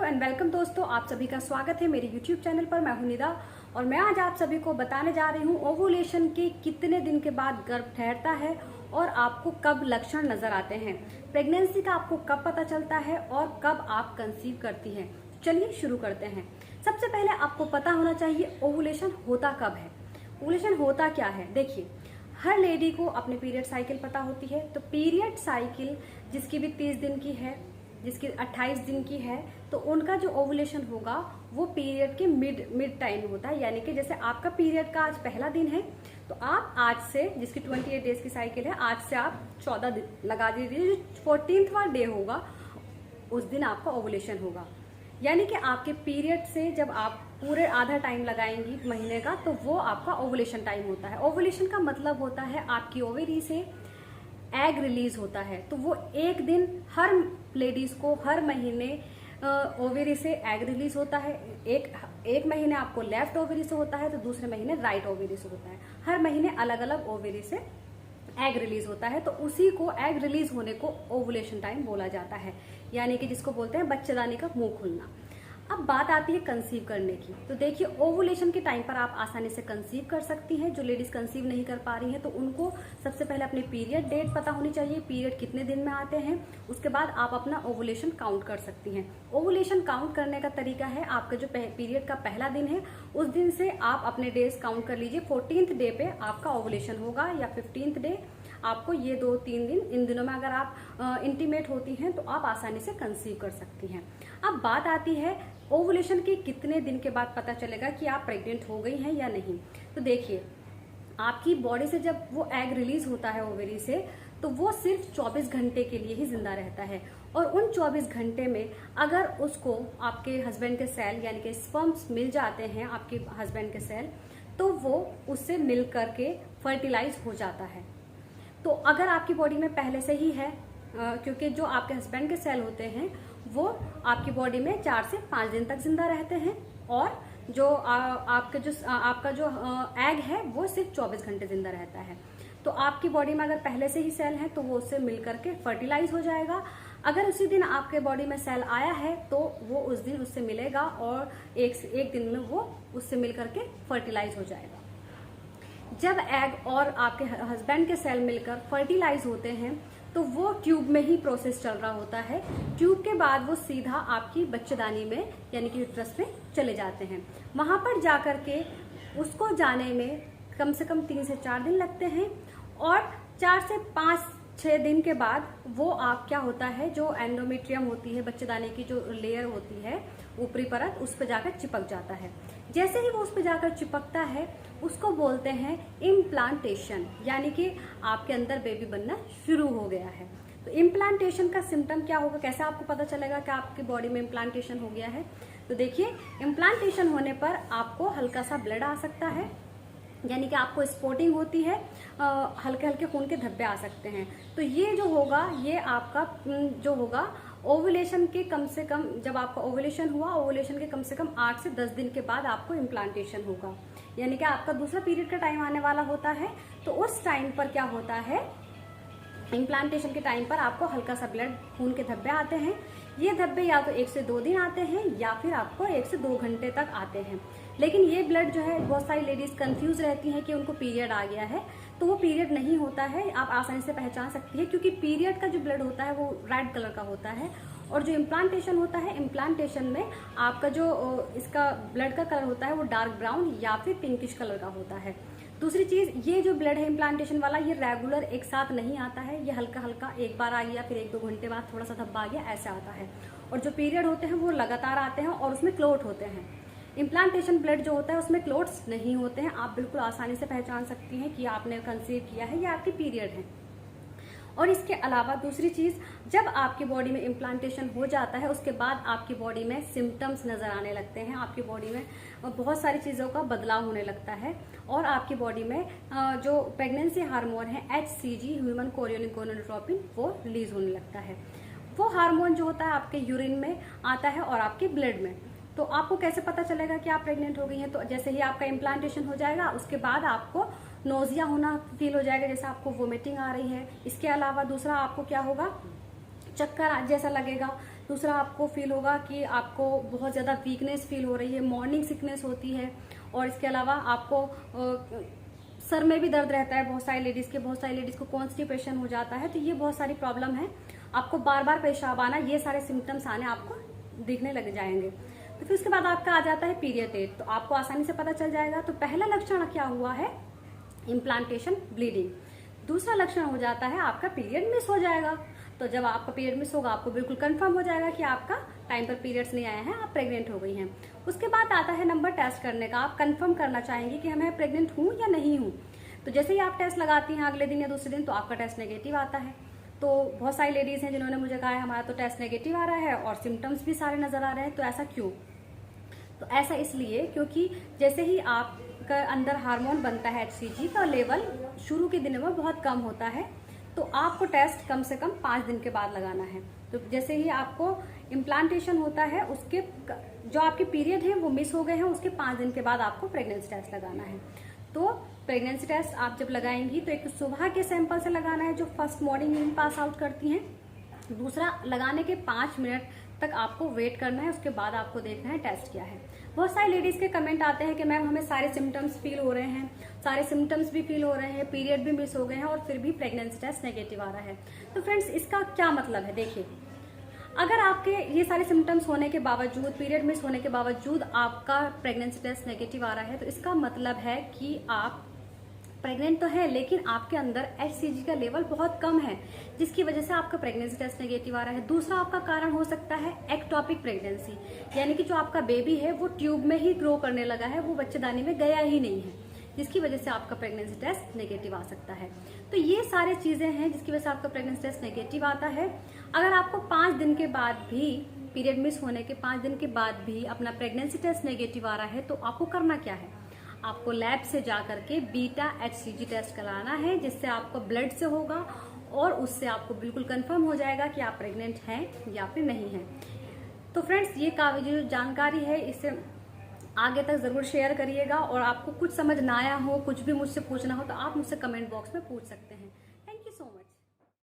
Hello and welcome दोस्तों, आप सभी का स्वागत है मेरे यूट्यूब चैनल पर। मैं हूं निदा और मैं आज आप सभी को बताने जा रही हूं ओवुलेशन के कितने दिन के बाद गर्भ ठहरता है और आपको कब लक्षण नजर आते हैं, प्रेगनेंसी का आपको कब पता चलता है और कब आप कंसीव करती हैं। चलिए शुरू करते हैं। सबसे पहले आपको पता होना चाहिए ओवुलेशन होता कब है। ओवुलेशन होता क्या है, देखिए हर लेडी को अपने पीरियड साइकिल पता होती है। तो पीरियड साइकिल जिसकी भी 30 दिन की है, जिसकी 28 दिन की है, तो उनका जो ओवुलेशन होगा वो पीरियड के मिड टाइम होता है। यानी कि जैसे आपका पीरियड का आज पहला दिन है तो आप आज से, जिसकी 28 डेज की साइकिल है, आज से आप 14 दिन लगा दीजिए, जो 14वां डे होगा उस दिन आपका ओवुलेशन होगा। यानी कि आपके पीरियड से जब आप पूरे आधा टाइम लगाएंगी महीने का, तो वो आपका ओवुलेशन टाइम होता है। ओवुलेशन का मतलब होता है आपकी ओवरी से एग रिलीज होता है। तो वो एक दिन हर लेडीज को हर महीने ओवरी से एग रिलीज होता है। एक महीने आपको लेफ्ट ओवरी से होता है तो दूसरे महीने राइट ओवरी से होता है। हर महीने अलग अलग ओवरी से एग रिलीज होता है, तो उसी को एग रिलीज होने को ओवुलेशन टाइम बोला जाता है। यानी कि जिसको बोलते हैं बच्चेदानी का मुंह खुलना। अब बात आती है कंसीव करने की। तो देखिए ओवुलेशन के टाइम पर आप आसानी से कंसीव कर सकती हैं। जो लेडीज कंसीव नहीं कर पा रही हैं तो उनको सबसे पहले अपने पीरियड डेट पता होनी चाहिए, पीरियड कितने दिन में आते हैं। उसके बाद आप अपना ओवुलेशन काउंट कर सकती हैं। ओवुलेशन काउंट करने का तरीका है, आपका जो पीरियड का पहला दिन है उस दिन से आप अपने डेज काउंट कर लीजिए। 14th डे पे आपका ओवुलेशन होगा या 15th डे। आपको ये 2-3 दिन, इन दिनों में अगर आप इंटीमेट होती हैं तो आप आसानी से कंसीव कर सकती हैं। अब बात आती है ओवुलेशन के कितने दिन के बाद पता चलेगा कि आप प्रेग्नेंट हो गई हैं या नहीं। तो देखिए आपकी बॉडी से जब वो एग रिलीज होता है ओवरी से, तो वो सिर्फ 24 घंटे के लिए ही जिंदा रहता है। और उन 24 घंटे में अगर उसको आपके हस्बैंड के सेल यानी कि स्पर्म्स मिल जाते हैं, आपके हस्बैंड के सेल, तो वो उससे मिल करके फर्टिलाइज हो जाता है। तो अगर आपकी बॉडी में पहले से ही है, क्योंकि जो आपके हस्बैंड के सेल होते हैं वो आपकी बॉडी में 4 से 5 दिन तक जिंदा रहते हैं, और जो आपका जो एग है वो सिर्फ 24 घंटे जिंदा रहता है। तो आपकी बॉडी में अगर पहले से ही सेल है तो वो उससे मिल करके फर्टिलाइज हो जाएगा। अगर उसी दिन आपके बॉडी में सेल आया है तो वो उस दिन उससे मिलेगा और एक दिन में वो उससे मिल करके फर्टिलाइज हो जाएगा। जब एग और आपके हस्बैंड के सेल मिलकर फर्टिलाइज होते हैं तो वो ट्यूब में ही प्रोसेस चल रहा होता है। ट्यूब के बाद वो सीधा आपकी बच्चेदानी में यानी कि यूट्रस में चले जाते हैं। वहां पर जाकर के उसको जाने में कम से कम 3 से 4 दिन लगते हैं, और 4 से 5-6 दिन के बाद वो आप क्या होता है, जो एंडोमेट्रियम होती है, बच्चेदानी की जो लेयर होती है ऊपरी परत, उस पर जाकर चिपक जाता है। जैसे ही वो उस पर जाकर चिपकता है उसको बोलते हैं इम्प्लांटेशन, यानी कि आपके अंदर बेबी बनना शुरू हो गया है। तो इम्प्लांटेशन का सिम्टम क्या होगा, कैसे आपको पता चलेगा कि आपकी बॉडी में इम्प्लांटेशन हो गया है। तो देखिए इम्प्लांटेशन होने पर आपको हल्का सा ब्लड आ सकता है, यानी कि आपको स्पॉटिंग होती है, हल्के हल्के खून के धब्बे आ सकते हैं। तो ये जो होगा, ये आपका जो होगा ओवुलेशन के कम से कम, जब आपका ओवुलेशन हुआ ओवुलेशन के कम से कम 8 से 10 दिन के बाद आपको इम्प्लांटेशन होगा। यानी कि आपका दूसरा पीरियड का टाइम आने वाला होता है। तो उस टाइम पर क्या होता है, इम्प्लांटेशन के टाइम पर आपको हल्का सा ब्लड, खून के धब्बे आते हैं। ये धब्बे या तो 1 से 2 दिन आते हैं या फिर आपको 1 से 2 घंटे तक आते हैं। लेकिन ये ब्लड जो है, बहुत सारी लेडीज कंफ्यूज रहती हैं कि उनको पीरियड आ गया है, तो वो पीरियड नहीं होता है। आप आसानी से पहचान सकती है क्योंकि पीरियड का जो ब्लड होता है वो रेड कलर का होता है, और जो इम्प्लांटेशन होता है, इम्प्लांटेशन में आपका जो इसका ब्लड का कलर होता है वो डार्क ब्राउन या फिर पिंकिश कलर का होता है। दूसरी चीज, ये जो ब्लड है इम्प्लांटेशन वाला, ये रेगुलर एक साथ नहीं आता है। ये हल्का हल्का एक बार आ गया, फिर 1-2 घंटे बाद थोड़ा सा धब्बा आ गया, ऐसा आता है। और जो पीरियड होते हैं वो लगातार आते हैं और उसमें क्लोट होते हैं। इम्प्लांटेशन ब्लड जो होता है उसमें क्लोट्स नहीं होते हैं। आप बिल्कुल आसानी से पहचान सकती हैं कि आपने कंसीव किया है या आपकी पीरियड है। और इसके अलावा दूसरी चीज, जब आपकी बॉडी में इम्प्लांटेशन हो जाता है उसके बाद आपकी बॉडी में सिम्टम्स नजर आने लगते हैं। आपकी बॉडी में बहुत सारी चीजों का बदलाव होने लगता है, और आपकी बॉडी में जो प्रेगनेंसी हार्मोन है HCG, ह्यूमन कोरियोनिक गोनाडोट्रोपिन, वो रिलीज होने लगता है। वो हार्मोन जो होता है आपके यूरिन में आता है और आपके ब्लड में। तो आपको कैसे पता चलेगा कि आप प्रेग्नेंट हो गई हैं, तो जैसे ही आपका इम्प्लांटेशन हो जाएगा उसके बाद आपको नोजिया होना फील हो जाएगा, जैसे आपको वोमिटिंग आ रही है। इसके अलावा दूसरा आपको क्या होगा, चक्कर जैसा लगेगा। दूसरा आपको फील होगा कि आपको बहुत ज़्यादा वीकनेस फील हो रही है, मॉर्निंग सिकनेस होती है, और इसके अलावा आपको सर में भी दर्द रहता है। बहुत सारी लेडीज़ को कॉन्स्टिपेशन हो जाता है। तो ये बहुत सारी प्रॉब्लम है। आपको बार बार पेशाब आना, ये सारे सिम्टम्स आने आपको दिखने लग जाएंगे। तो फिर उसके बाद आपका आ जाता है पीरियड डेट, तो आपको आसानी से पता चल जाएगा। तो पहला लक्षण क्या हुआ है, इम्प्लांटेशन ब्लीडिंग। दूसरा लक्षण हो जाता है आपका पीरियड मिस हो जाएगा। तो जब आपका पीरियड मिस होगा, आपको बिल्कुल कंफर्म हो जाएगा कि आपका टाइम पर पीरियड्स नहीं आए हैं, आप प्रेग्नेंट हो गई हैं। उसके बाद आता है नंबर टेस्ट करने का। आप कंफर्म करना चाहेंगे कि मैं प्रेग्नेंट हूँ या नहीं हूँ। तो जैसे ही आप टेस्ट लगाती हैं अगले दिन या दूसरे दिन, तो आपका टेस्ट नेगेटिव आता है। तो बहुत सारी लेडीज हैं जिन्होंने मुझे कहा है हमारा तो टेस्ट नेगेटिव आ रहा है और सिम्टम्स भी सारे नजर आ रहे हैं। तो ऐसा क्यों? तो ऐसा इसलिए क्योंकि जैसे ही आपका अंदर हार्मोन बनता है, HCG का लेवल शुरू के दिनों में बहुत कम होता है। तो आपको टेस्ट कम से कम 5 दिन के बाद लगाना है। तो जैसे ही आपको इम्प्लांटेशन होता है, उसके जो आपके पीरियड हैं वो मिस हो गए हैं, उसके 5 दिन के बाद आपको प्रेगनेंसी टेस्ट लगाना है। तो प्रेगनेंसी टेस्ट आप जब लगाएंगी तो एक सुबह के सैंपल से लगाना है जो फर्स्ट मॉर्निंग में पास आउट करती हैं। दूसरा, लगाने के 5 मिनट तक आपको वेट करना है, उसके बाद आपको देखना है टेस्ट क्या है। बहुत सारी लेडीज के कमेंट आते हैं कि मैम हमें सारे सिम्टम्स फील हो रहे हैं, सारे सिम्टम्स भी फील हो रहे हैं, पीरियड भी मिस हो गए हैं और फिर भी प्रेगनेंसी टेस्ट नेगेटिव आ रहा है। तो फ्रेंड्स, इसका क्या मतलब है? देखिए, अगर आपके ये सारे सिम्टम्स होने के बावजूद, पीरियड मिस होने के बावजूद आपका प्रेगनेंसी टेस्ट नेगेटिव आ रहा है, तो इसका मतलब है कि आप प्रेग्नेंट तो है, लेकिन आपके अंदर HCG का लेवल बहुत कम है, जिसकी वजह से आपका प्रेगनेंसी टेस्ट नेगेटिव आ रहा है। दूसरा आपका कारण हो सकता है एक्टोपिक प्रेगनेंसी, यानी कि जो आपका बेबी है वो ट्यूब में ही ग्रो करने लगा है, वो बच्चेदानी में गया ही नहीं है, जिसकी वजह से आपका प्रेगनेंसी टेस्ट नेगेटिव आ सकता है। तो ये सारी चीजें हैं जिसकी वजह से आपका प्रेगनेंसी टेस्ट नेगेटिव आता है। अगर आपको 5 दिन के बाद भी, पीरियड मिस होने के 5 दिन के बाद भी अपना प्रेगनेंसी टेस्ट नेगेटिव आ रहा है, तो आपको करना क्या है? आपको लैब से जाकर के बीटा HCG टेस्ट कराना है, जिससे आपको ब्लड से होगा और उससे आपको बिल्कुल कंफर्म हो जाएगा कि आप प्रेग्नेंट हैं या फिर नहीं हैं। तो फ्रेंड्स, ये जो जानकारी है इसे आगे तक जरूर शेयर करिएगा, और आपको कुछ समझ ना आया हो, कुछ भी मुझसे पूछना हो, तो आप मुझसे कमेंट बॉक्स में पूछ सकते हैं।